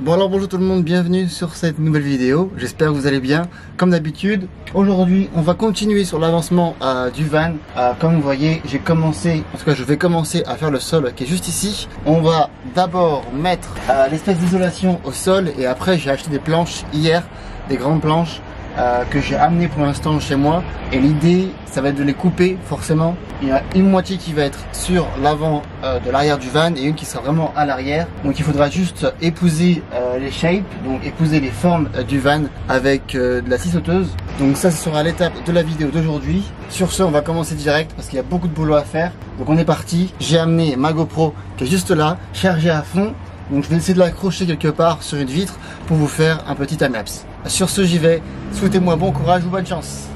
Bon alors bonjour tout le monde, bienvenue sur cette nouvelle vidéo, j'espère que vous allez bien. Comme d'habitude, aujourd'hui on va continuer sur l'avancement du van. Comme vous voyez, je vais commencer à faire le sol qui est juste ici. On va d'abord mettre l'espèce d'isolation au sol et après j'ai acheté des planches hier, des grandes planches que j'ai amenées pour l'instant chez moi. Et l'idée, ça va être de les couper forcément. Il y a une moitié qui va être sur l'avant de l'arrière du van et une qui sera vraiment à l'arrière. Donc il faudra juste épouser les shapes, donc épouser les formes du van avec de la scie sauteuse. Donc ça, ce sera l'étape de la vidéo d'aujourd'hui. Sur ce, on va commencer direct parce qu'il y a beaucoup de boulot à faire. Donc on est parti. J'ai amené ma GoPro qui est juste là, chargée à fond. Donc je vais essayer de l'accrocher quelque part sur une vitre pour vous faire un petit timelapse. Sur ce, j'y vais. Souhaitez-moi bon courage ou bonne chance.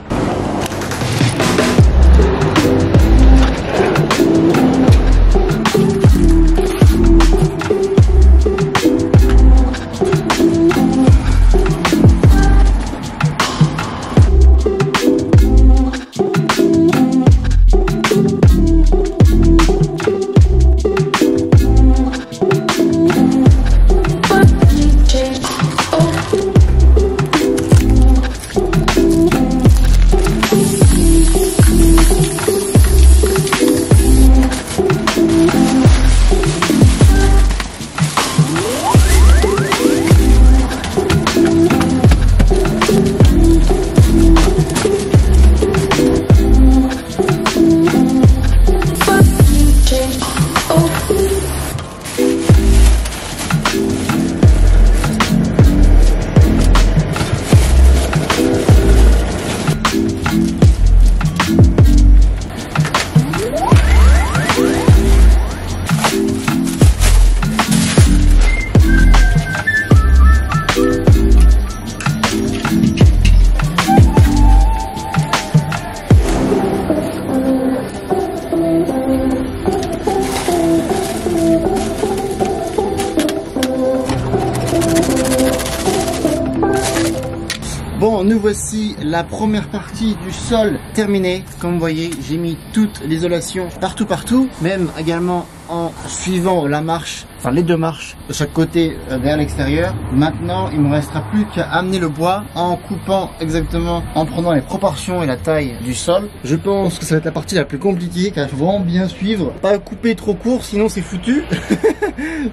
Bon, nous voici la première partie du sol terminée. Comme vous voyez, j'ai mis toute l'isolation partout, même également en suivant la marche, enfin les deux marches de chaque côté vers l'extérieur. Maintenant, il ne me restera plus qu'à amener le bois en coupant exactement, en prenant les proportions et la taille du sol. Je pense que ça va être la partie la plus compliquée car il faut vraiment bien suivre, pas couper trop court, sinon c'est foutu.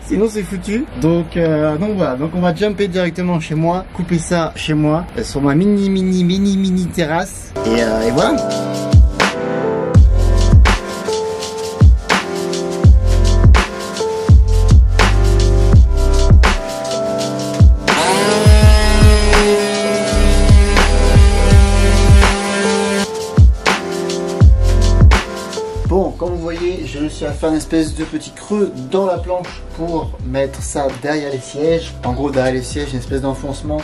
Sinon c'est foutu. Donc voilà, donc on va jumper directement chez moi, couper ça chez moi sur ma mini terrasse et voilà. Bon, comme vous voyez, j'ai réussi à faire une espèce de petit creux dans la planche pour mettre ça derrière les sièges. En gros, derrière les sièges, une espèce d'enfoncement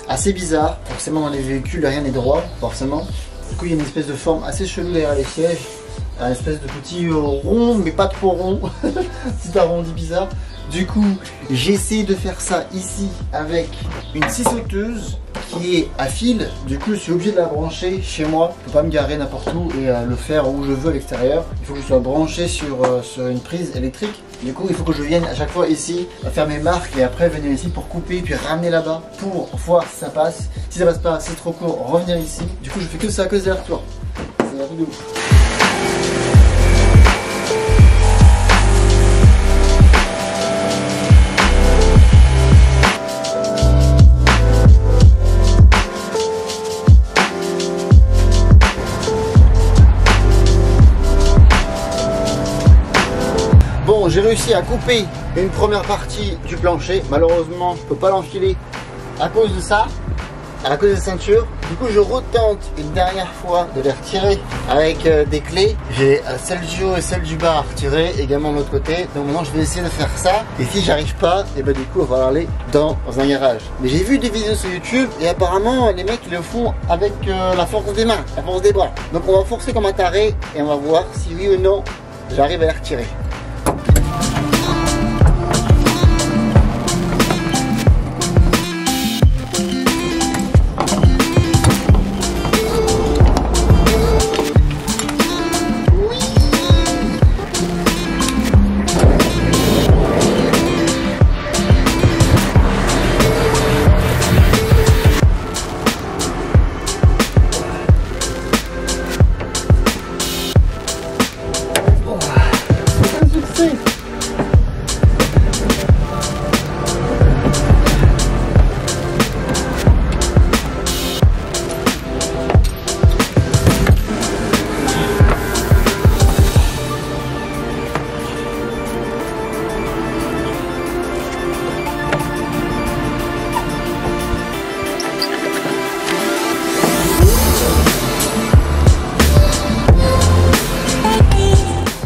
assez bizarre. Forcément, dans les véhicules, rien n'est droit, forcément. Du coup, il y a une espèce de forme assez chelou derrière les sièges. Un espèce de petit rond, mais pas trop rond. Petit arrondi bizarre. Du coup, j'ai essayé de faire ça ici avec une scie sauteuse qui est à fil. Du coup, je suis obligé de la brancher chez moi. Je peux pas me garer n'importe où et le faire où je veux à l'extérieur. Il faut que je sois branché sur une prise électrique. Du coup, il faut que je vienne à chaque fois ici faire mes marques et après venir ici pour couper puis ramener là-bas pour voir si ça passe. Si ça passe pas, c'est trop court, revenir ici. Du coup, je fais que ça à cause des retours. C'est un truc de ouf. Bon, j'ai réussi à couper une première partie du plancher. Malheureusement, je peux pas l'enfiler à cause de ça, à cause des ceintures. Du coup, je retente une dernière fois de les retirer avec des clés. J'ai celle du haut et celle du bas à retirer, également de l'autre côté. Donc maintenant, je vais essayer de faire ça. Et si j'arrive pas, et ben du coup, on va aller dans un garage. Mais j'ai vu des vidéos sur YouTube et apparemment, les mecs ils le font avec la force des mains, la force des bras. Donc on va forcer comme un taré et on va voir si oui ou non, j'arrive à les retirer. foncez.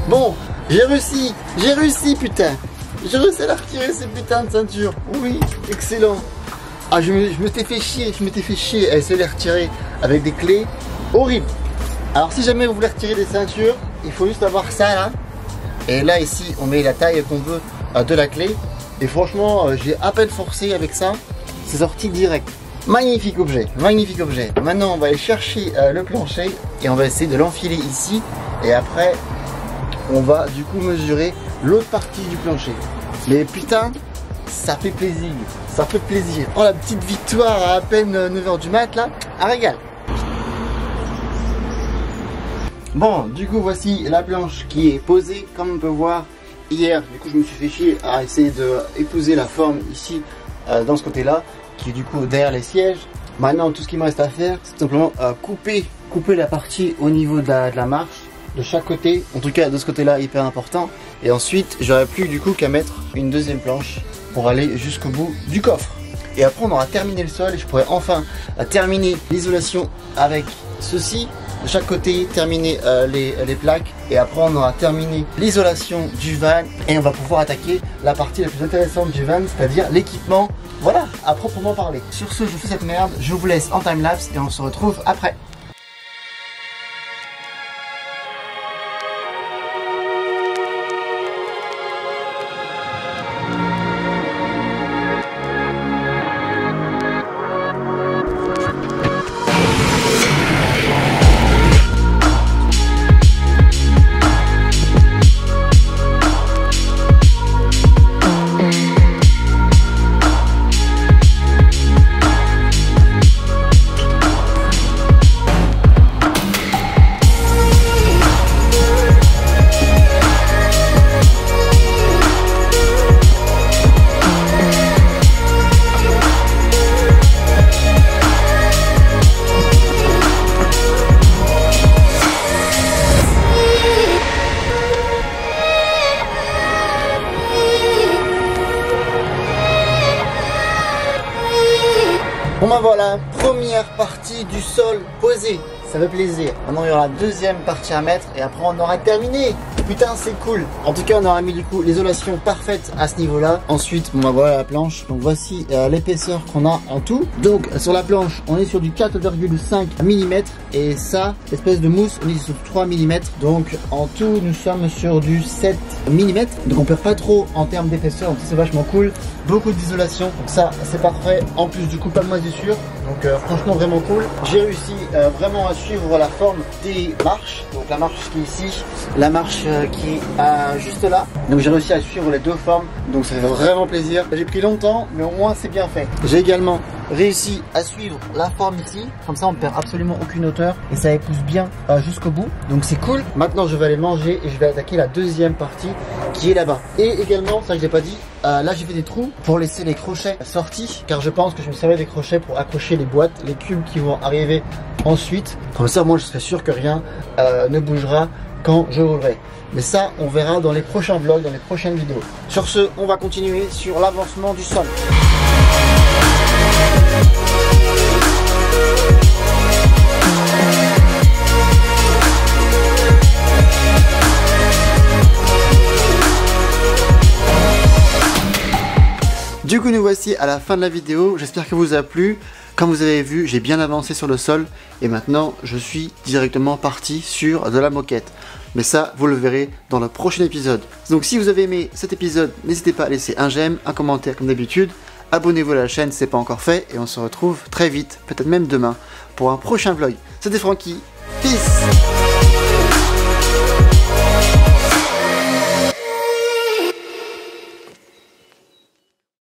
Bon, j'ai réussi putain. J'ai réussi à la retirer ces putains de ceintures. Oui, excellent. Ah, je m'étais fait chier à essayer de les retirer avec des clés. Horrible. Alors si jamais vous voulez retirer des ceintures, il faut juste avoir ça là. Et là ici, on met la taille qu'on veut de la clé. Et franchement, j'ai à peine forcé avec ça. C'est sorti direct. Magnifique objet, magnifique objet. Maintenant, on va aller chercher le plancher et on va essayer de l'enfiler ici. Et après, on va du coup mesurer l'autre partie du plancher. Mais putain, ça fait plaisir, ça fait plaisir. Oh, la petite victoire à peine 9h du mat là, un régal. Bon, du coup voici la planche qui est posée. Comme on peut voir, hier du coup je me suis fait chier à essayer de épouser la forme ici dans ce côté là, qui est du coup derrière les sièges. Maintenant tout ce qu'il me reste à faire, c'est simplement couper la partie au niveau de la marche de chaque côté, en tout cas de ce côté là, hyper important. Et ensuite j'aurai plus du coup qu'à mettre une deuxième planche pour aller jusqu'au bout du coffre. Et après on aura terminé le sol et je pourrai enfin terminer l'isolation avec ceci de chaque côté, terminer les plaques, et après on aura terminé l'isolation du van et on va pouvoir attaquer la partie la plus intéressante du van, c'est-à-dire l'équipement, voilà, à proprement parler. Sur ce, je fais cette merde, je vous laisse en timelapse et on se retrouve après. Bon ben voilà, première partie du sol posée, ça fait plaisir. Maintenant il y aura la deuxième partie à mettre et après on aura terminé. Putain c'est cool. En tout cas on aura mis du coup l'isolation parfaite à ce niveau là. Ensuite bon ben voilà la planche, donc voici l'épaisseur qu'on a en tout. Donc sur la planche on est sur du 4,5 mm et ça, espèce de mousse, on est sur 3 mm. Donc en tout nous sommes sur du 7 mm. Donc on perd pas trop en termes d'épaisseur, donc c'est vachement cool. Beaucoup d'isolation, donc ça c'est parfait. En plus du coup pas de moisissure, donc franchement vraiment cool. J'ai réussi vraiment à suivre la forme des marches. Donc la marche qui est ici, la marche qui est juste là. Donc j'ai réussi à suivre les deux formes, donc ça fait vraiment plaisir. J'ai pris longtemps mais au moins c'est bien fait. J'ai également réussi à suivre la forme ici, comme ça on ne perd absolument aucune hauteur et ça épouse bien jusqu'au bout, donc c'est cool. Maintenant je vais aller manger et je vais attaquer la deuxième partie qui est là-bas. Et également, ça je l'ai pas dit, là j'ai fait des trous pour laisser les crochets sortis, car je pense que je me servais des crochets pour accrocher les boîtes, les cubes qui vont arriver ensuite. Comme ça moi je serai sûr que rien ne bougera quand je roulerai. Mais ça on verra dans les prochains vlogs, dans les prochaines vidéos. Sur ce, on va continuer sur l'avancement du sol. Du coup nous voici à la fin de la vidéo, j'espère que vous a plu. Comme vous avez vu, j'ai bien avancé sur le sol et maintenant je suis directement parti sur de la moquette. Mais ça, vous le verrez dans le prochain épisode. Donc si vous avez aimé cet épisode, n'hésitez pas à laisser un j'aime, un commentaire comme d'habitude. Abonnez-vous à la chaîne si ce n'est pas encore fait et on se retrouve très vite, peut-être même demain, pour un prochain vlog. C'était Francky, peace!